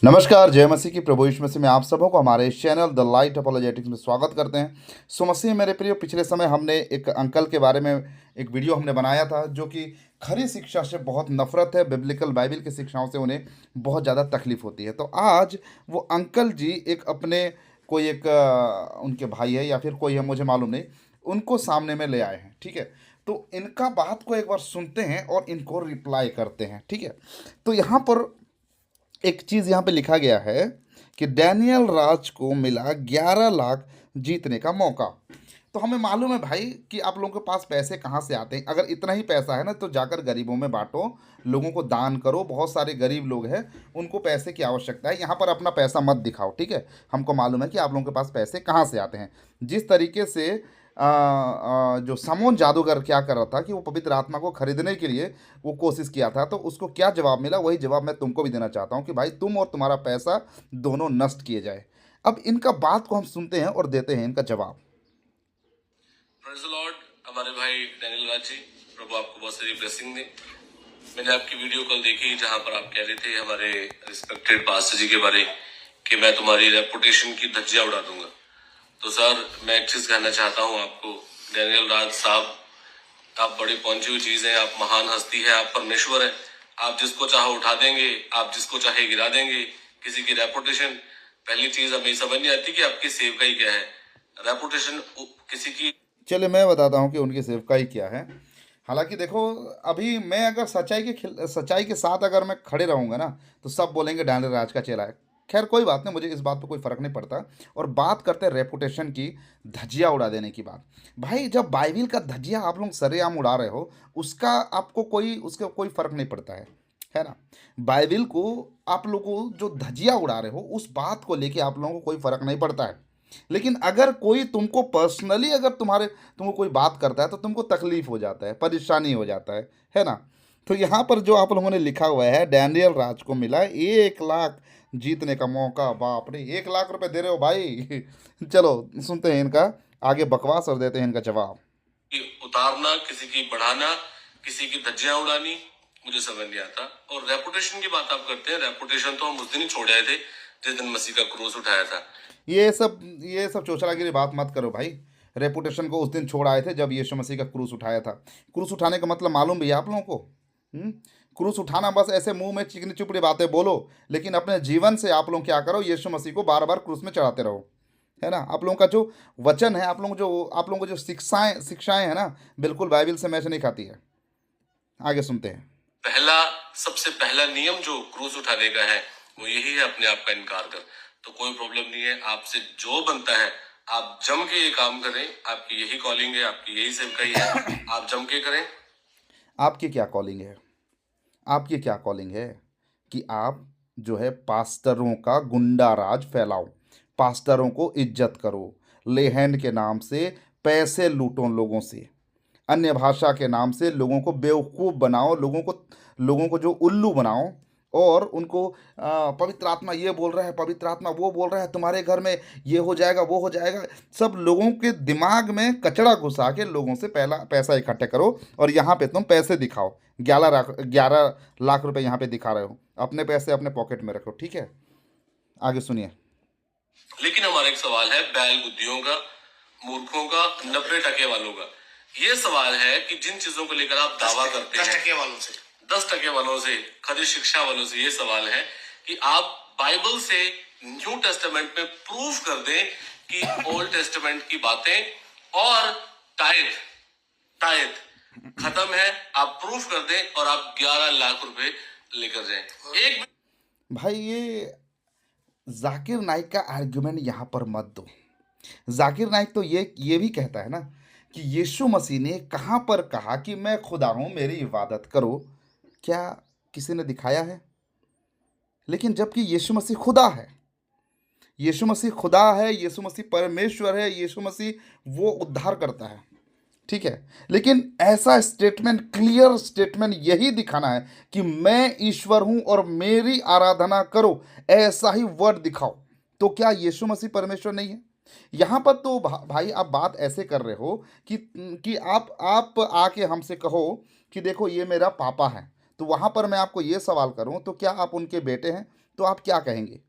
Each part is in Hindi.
नमस्कार, जय मसीह की। प्रभु यीशु मसीह में आप सबों को हमारे इस चैनल द लाइट अपॉलोजेटिक्स में स्वागत करते हैं। सो मसीह मेरे प्रिय, पिछले समय हमने एक अंकल के बारे में एक वीडियो हमने बनाया था जो कि खरी शिक्षा से बहुत नफरत है, बिब्लिकल बाइबल की शिक्षाओं से उन्हें बहुत ज़्यादा तकलीफ होती है। तो आज वो अंकल जी एक अपने कोई एक उनके भाई है या फिर कोई है, मुझे मालूम नहीं, उनको सामने में ले आए हैं। ठीक है, तो इनका बात को एक बार सुनते हैं और इनको रिप्लाई करते हैं। ठीक है, तो यहाँ पर एक चीज़ यहाँ पे लिखा गया है कि डैनियल राज को मिला 11 लाख जीतने का मौका। तो हमें मालूम है भाई कि आप लोगों के पास पैसे कहाँ से आते हैं। अगर इतना ही पैसा है ना तो जाकर गरीबों में बांटो, लोगों को दान करो। बहुत सारे गरीब लोग हैं, उनको पैसे की आवश्यकता है। यहाँ पर अपना पैसा मत दिखाओ। ठीक है, हमको मालूम है कि आप लोगों के पास पैसे कहाँ से आते हैं। जिस तरीके से जो समोन जादूगर क्या कर रहा था कि वो पवित्र आत्मा को खरीदने के लिए वो कोशिश किया था, तो उसको क्या जवाब मिला, वही जवाब मैं तुमको भी देना चाहता हूँ कि भाई तुम और तुम्हारा पैसा दोनों नष्ट किए जाए। अब इनका बात को हम सुनते हैं और देते हैं इनका जवाब। Praise the Lord. हमारे भाई डैनियल राज जी, प्रभु आपको बहुत सारी ब्लेसिंग दे। मैंने आपकी वीडियो कल देखी जहां पर आप कह रहे थे हमारे रिस्पेक्टेड पास्टर जी के बारे कि मैं तुम्हारी रेपुटेशन की धज्जियां उड़ा दूंगा। तो सर, मैं एक चीज कहना चाहता हूं आपको, डैनियल राज साहब, आप बड़ी पहुंची हुई चीज हैं, आप महान हस्ती है, आप परमेश्वर है। आप जिसको चाहे उठा देंगे, आप जिसको चाहे गिरा देंगे। किसी की रेपुटेशन, पहली चीज हमें समझ नहीं आती कि आपकी सेवकाई क्या है। रेपुटेशन किसी की। चलिए मैं बताता हूँ कि उनकी सेवकाई क्या है। हालांकि देखो, अभी मैं अगर सच्चाई के साथ अगर मैं खड़े रहूँगा ना तो सब बोलेंगे डैनियल राज का चेला है। खैर कोई बात नहीं, मुझे इस बात पे कोई फ़र्क नहीं पड़ता। और बात करते हैं रेपुटेशन की, धज्जियाँ उड़ा देने की बात। भाई जब बाइबिल का धज्जियाँ आप लोग सरेआम उड़ा रहे हो, उसका आपको उसका कोई फ़र्क नहीं पड़ता है ना। बाइबिल को आप लोगों जो धज्जियाँ उड़ा रहे हो, उस बात को लेके आप लोगों को कोई फ़र्क नहीं पड़ता है। लेकिन अगर कोई तुमको पर्सनली अगर तुमको कोई बात करता है तो तुमको तकलीफ हो जाता है, परेशानी हो जाता है ना। तो यहाँ पर जो आप लोगों ने लिखा हुआ है, डैनियल राज को मिला 1 लाख जीतने का मौका। बाप रे, 1 लाख रुपए दे रहे हो भाई। चलो सुनते हैं इनका आगे बकवास और देते हैं इनका जवाब। कि उतारना, किसी की बढ़ाना, किसी की धज्जियां उड़ानी, मुझे समझ नहीं आता। और रेपुटेशन की बात आप करते हैं, रेपुटेशन तो हम उस दिन ही छोड़ आए थे जिस दिन मसीह का क्रूस उठाया था। ये सब चोचलागिरी बात मत करो भाई। रेपुटेशन को उस दिन छोड़ आए थे जब यीशु मसीह का क्रूस उठाया था। क्रूस उठाने का मतलब मालूम भी है आप लोगों को? हम्म? क्रूस उठाना बस ऐसे मुंह में चिकनी चुपड़ी बातें बोलो, लेकिन अपने जीवन से आप लोग क्या करो, यीशु मसीह को बार बार क्रूस में चढ़ाते रहो। है ना। आप लोगों का जो वचन है, आप लोगों को जो शिक्षाएं शिक्षाएं है ना, बिल्कुल बाइबल से मैच नहीं खाती है। आगे सुनते हैं। पहला, सबसे पहला नियम जो क्रूस उठाने का है वो यही है, अपने आप का इनकार कर। तो कोई प्रॉब्लम नहीं है, आपसे जो बनता है आप जम के ये काम करें। आपकी यही कॉलिंग है, आपकी यही सेवकाई है, आप जम के करें। आपकी क्या कॉलिंग है? आपकी क्या कॉलिंग है कि आप जो है पास्टरों का गुंडा राज फैलाओ, पास्टरों को इज्जत करो, ले हैंड के नाम से पैसे लूटो लोगों से, अन्य भाषा के नाम से लोगों को बेवकूफ़ बनाओ, लोगों को जो उल्लू बनाओ। और उनको पवित्र आत्मा ये बोल रहा है, पवित्र आत्मा वो बोल रहा है, तुम्हारे घर में ये हो जाएगा वो हो जाएगा। सब लोगों के दिमाग में कचड़ा घुसा के लोगों से पहला पैसा इकट्ठे करो और यहाँ पे तुम पैसे दिखाओ। 11 लाख रुपए यहाँ पे दिखा रहे हो। अपने पैसे अपने पॉकेट में रखो। ठीक है, आगे सुनिए। लेकिन हमारा एक सवाल है, बैल बुद्धियों का, मूर्खों का, 90% वालों का। ये सवाल है कि जिन चीजों को लेकर आप दावा करते हैं, 10% वालों से, 10% वालों से, खरी शिक्षा वालों से, ये सवाल है कि आप बाइबल से न्यू टेस्टामेंट में प्रूफ कर दें कि ओल्ड टेस्टामेंट की बातें और टाइथ टाइथ खत्म है। आप प्रूफ कर दें और आप 11 लाख रुपए लेकर जाएं। एक भाई ये जाकिर नाइक का आर्गुमेंट यहाँ पर मत दो। जाकिर नाइक तो ये भी कहता है ना कि यीशु मसीह ने कहाँ पर कहा कि मैं खुदा हूँ, मेरी इबादत करो। क्या किसी ने दिखाया है? लेकिन जबकि यीशु मसीह खुदा है, यीशु मसीह खुदा है, यीशु मसीह परमेश्वर है, यीशु मसीह वो उद्धार करता है। ठीक है, लेकिन ऐसा स्टेटमेंट, क्लियर स्टेटमेंट यही दिखाना है कि मैं ईश्वर हूं और मेरी आराधना करो, ऐसा ही वर्ड दिखाओ। तो क्या यीशु मसीह परमेश्वर नहीं है? यहाँ पर तो भाई आप बात ऐसे कर रहे हो कि आप आके हमसे कहो कि देखो ये मेरा पापा है, तो वहाँ पर मैं आपको ये सवाल करूँ तो क्या आप उनके बेटे हैं? तो आप क्या कहेंगे?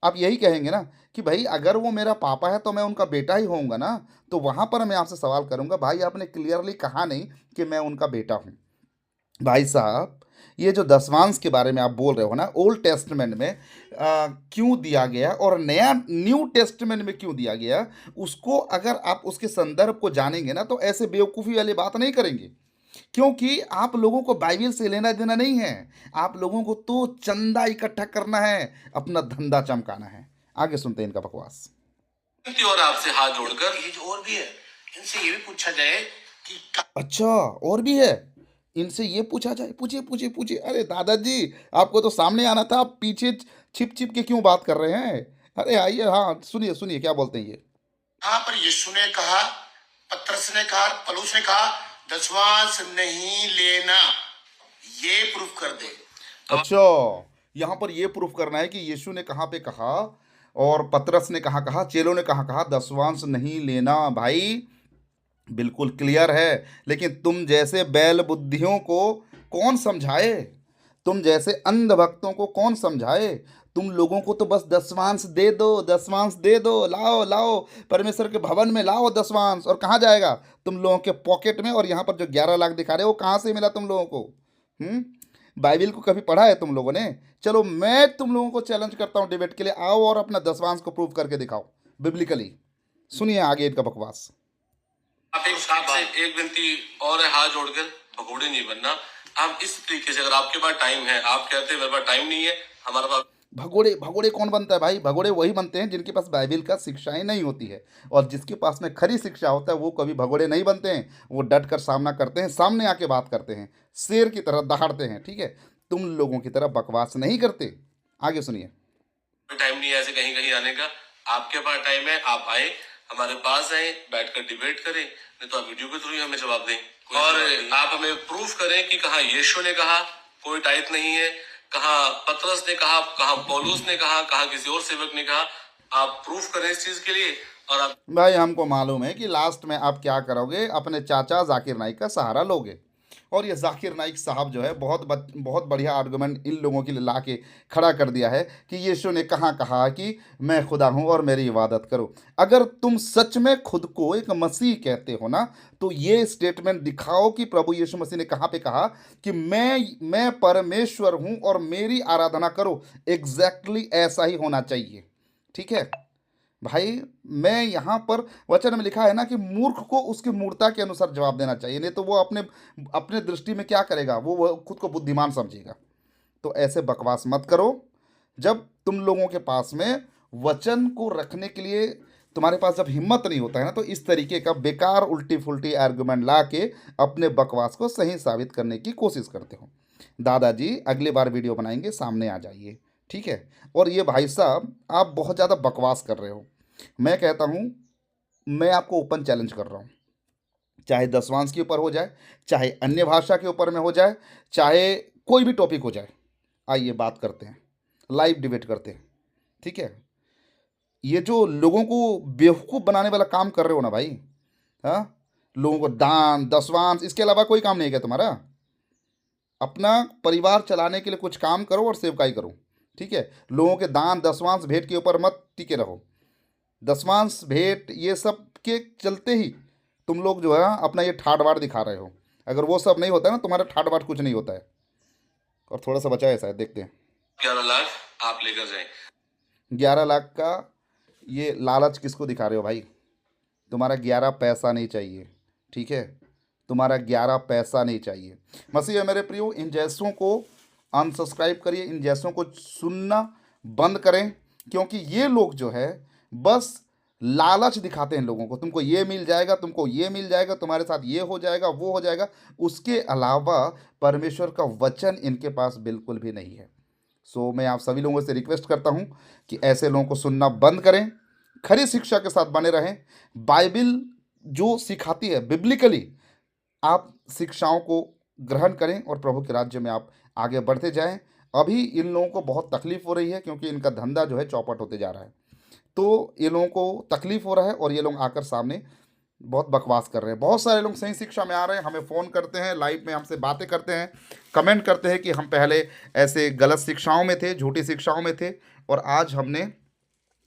आप यही कहेंगे ना कि भाई अगर वो मेरा पापा है तो मैं उनका बेटा ही होऊंगा ना। तो वहां पर मैं आपसे सवाल करूंगा, भाई आपने क्लियरली कहा नहीं कि मैं उनका बेटा हूं। भाई साहब, ये जो दसवांश के बारे में आप बोल रहे हो ना, ओल्ड टेस्टमेंट में क्यों दिया गया और नया न्यू टेस्टमेंट में क्यों दिया गया, उसको अगर आप उसके संदर्भ को जानेंगे ना तो ऐसे बेवकूफ़ी वाली बात नहीं करेंगे। क्योंकि आप लोगों को बाइबल से लेना देना नहीं है। आप लोगों को तो चंदा इकट्ठा करना है, अपना धंधा चमकाना है। आगे सुनते हैं इनका बकवास। और आपसे हाथ जोड़कर ये जो और भी है इनसे ये भी पूछा जाए कि अच्छा, और भी है? इनसे ये पूछा जाए? पूछिए पूछिए पूछिए। अरे दादाजी, आपको तो सामने आना था, आप पीछे छिप छिप के क्यों बात कर रहे हैं? अरे आइए, हाँ सुनिए सुनिए क्या बोलते हैं ये। यहाँ पर यीशु ने कहा, पतरस ने कहा, पलूस ने कहा दसवांश नहीं लेना, ये प्रूफ कर दे। अच्छा, यहाँ पर ये प्रूफ करना है कि यीशु ने कहाँ पे कहा और पतरस ने कहाँ कहा, चेलों ने कहाँ कहा दसवांश नहीं लेना। भाई बिल्कुल क्लियर है, लेकिन तुम जैसे बैल बुद्धियों को कौन समझाए? तुम जैसे अंध भक्तों को कौन समझाए? तुम लोगों को तो बस दसवांश दे दो, दसवांश दे दो, लाओ लाओ परमेश्वर के भवन में लाओ दसवांश। और कहाँ जाएगा? तुम लोगों के पॉकेट में। और यहाँ पर जो 11 लाख दिखा रहे हो, वो कहाँ से मिला तुम लोगों को? बाइबिल को कभी पढ़ा है तुम लोगों ने? चलो मैं तुम लोगों को चैलेंज करता हूँ डिबेट के लिए, आओ और अपना दसवांश को प्रूव करके दिखाओ बिब्लिकली। सुनिए आगे इनका बकवास। आप आपसे एक विनती और है, हाथ जोड़कर भगोड़े नहीं बनना। आप इस तरीके से, अगर आपके पास टाइम है, आप कहते हैं मेरे पास टाइम नहीं है, हमारे पास भगोड़े भगोड़े कौन बनता है भाई? भगोड़े वही बनते हैं जिनके पास बाइबिल का शिक्षाएं नहीं होती है। और जिसके पास में खरी शिक्षा होता है वो कभी भगोड़े नहीं बनते हैं। वो डट कर सामना करते हैं, सामने आके बात करते हैं, शेर की तरह दहाड़ते हैं। ठीक है, तुम लोगों की तरह बकवास नहीं करते। आगे सुनिए। टाइम नहीं है ऐसे कहीं कहीं आने का। आपके पास टाइम है, आप आए, हमारे पास आए, बैठकर डिबेट करें, नहीं तो आप वीडियो के थ्रू ही हमें जवाब दें। और आप हमें प्रूफ करें कि कहाँ यीशु ने कहा कोई टाइप नहीं है, कहाँ पतरस ने कहा, कहाँ पौलुस ने कहा, कहाँ किसी और सेवक ने कहा। आप प्रूफ करें इस चीज के लिए। और आप भाई हमको मालूम है कि लास्ट में आप क्या करोगे, अपने चाचा जाकिर नाइक का सहारा लोगे। और ये जाकिर नाइक साहब जो है बहुत बढ़िया आर्गुमेंट इन लोगों के लिए ला के खड़ा कर दिया है कि यीशु ने कहाँ कहा कि मैं खुदा हूँ और मेरी इबादत करो। अगर तुम सच में खुद को एक मसीह कहते हो ना, तो ये स्टेटमेंट दिखाओ कि प्रभु यीशु मसीह ने कहाँ पे कहा कि मैं परमेश्वर हूँ और मेरी आराधना करो। एग्जैक्टली ऐसा ही होना चाहिए। ठीक है भाई, मैं यहाँ पर वचन में लिखा है ना कि मूर्ख को उसकी मूर्ता के अनुसार जवाब देना चाहिए, नहीं तो वो अपने अपने दृष्टि में क्या करेगा, वो खुद को बुद्धिमान समझेगा। तो ऐसे बकवास मत करो। जब तुम लोगों के पास में वचन को रखने के लिए तुम्हारे पास जब हिम्मत नहीं होता है ना, तो इस तरीके का बेकार उल्टी फुल्टी आर्गुमेंट ला के अपने बकवास को सही साबित करने की कोशिश करते हो। दादाजी अगली बार वीडियो बनाएंगे, सामने आ जाइए। ठीक है। और ये भाई साहब, आप बहुत ज़्यादा बकवास कर रहे हो। मैं कहता हूँ, मैं आपको ओपन चैलेंज कर रहा हूँ, चाहे दसवांश के ऊपर हो जाए, चाहे अन्य भाषा के ऊपर में हो जाए, चाहे कोई भी टॉपिक हो जाए, आइए बात करते हैं, लाइव डिबेट करते हैं। ठीक है। ये जो लोगों को बेवकूफ़ बनाने वाला काम कर रहे हो ना भाई, हाँ, लोगों को दान दसवांश इसके अलावा कोई काम नहीं है क्या तुम्हारा? अपना परिवार चलाने के लिए कुछ काम करो और सेवकाई करो। ठीक है, लोगों के दान दसवांश भेंट के ऊपर मत टिके रहो। दसवांश भेंट ये सब के चलते ही तुम लोग जो है अपना ये ठाट बाट दिखा रहे हो। अगर वो सब नहीं होता है ना, तुम्हारा ठाट बाट कुछ नहीं होता है। और थोड़ा सा बचा है शायद, देखते हैं। 11 लाख आप लेकर जाए। 11 लाख का ये लालच किसको दिखा रहे हो भाई? तुम्हारा 11 पैसा नहीं चाहिए। ठीक है, तुम्हारा 11 पैसा नहीं चाहिए। मसीह है मेरे प्रियो, इन जैसों को अनसब्सक्राइब करिए, इन जैसों को सुनना बंद करें। क्योंकि ये लोग जो है बस लालच दिखाते हैं लोगों को, तुमको ये मिल जाएगा, तुमको ये मिल जाएगा, तुम्हारे साथ ये हो जाएगा, वो हो जाएगा। उसके अलावा परमेश्वर का वचन इनके पास बिल्कुल भी नहीं है। सो मैं आप सभी लोगों से रिक्वेस्ट करता हूँ कि ऐसे लोगों को सुनना बंद करें, खरी शिक्षा के साथ बने रहें। बाइबिल जो सिखाती है बिब्लिकली, आप शिक्षाओं को ग्रहण करें और प्रभु के राज्य में आप आगे बढ़ते जाएं। अभी इन लोगों को बहुत तकलीफ हो रही है क्योंकि इनका धंधा जो है चौपट होते जा रहा है। तो ये लोगों को तकलीफ हो रहा है और ये लोग आकर सामने बहुत बकवास कर रहे हैं। बहुत सारे लोग सही शिक्षा में आ रहे हैं, हमें फ़ोन करते हैं, लाइव में हमसे बातें करते हैं, कमेंट करते हैं कि हम पहले ऐसे गलत शिक्षाओं में थे, झूठी शिक्षाओं में थे, और आज हमने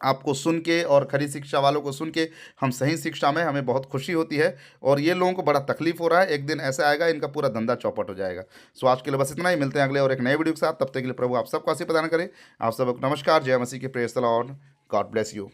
आपको सुन के और खरी शिक्षा वालों को सुन के हम सही शिक्षा में, हमें बहुत खुशी होती है। और ये लोगों को बड़ा तकलीफ हो रहा है, एक दिन ऐसा आएगा इनका पूरा धंधा चौपट हो जाएगा। सो आज के लिए बस इतना ही, मिलते हैं अगले और एक नए वीडियो के साथ। तब तक के लिए प्रभु आप सबको आशीष प्रदान करें। आप सबको नमस्कार, जय मसीह की, praise the Lord, God bless you.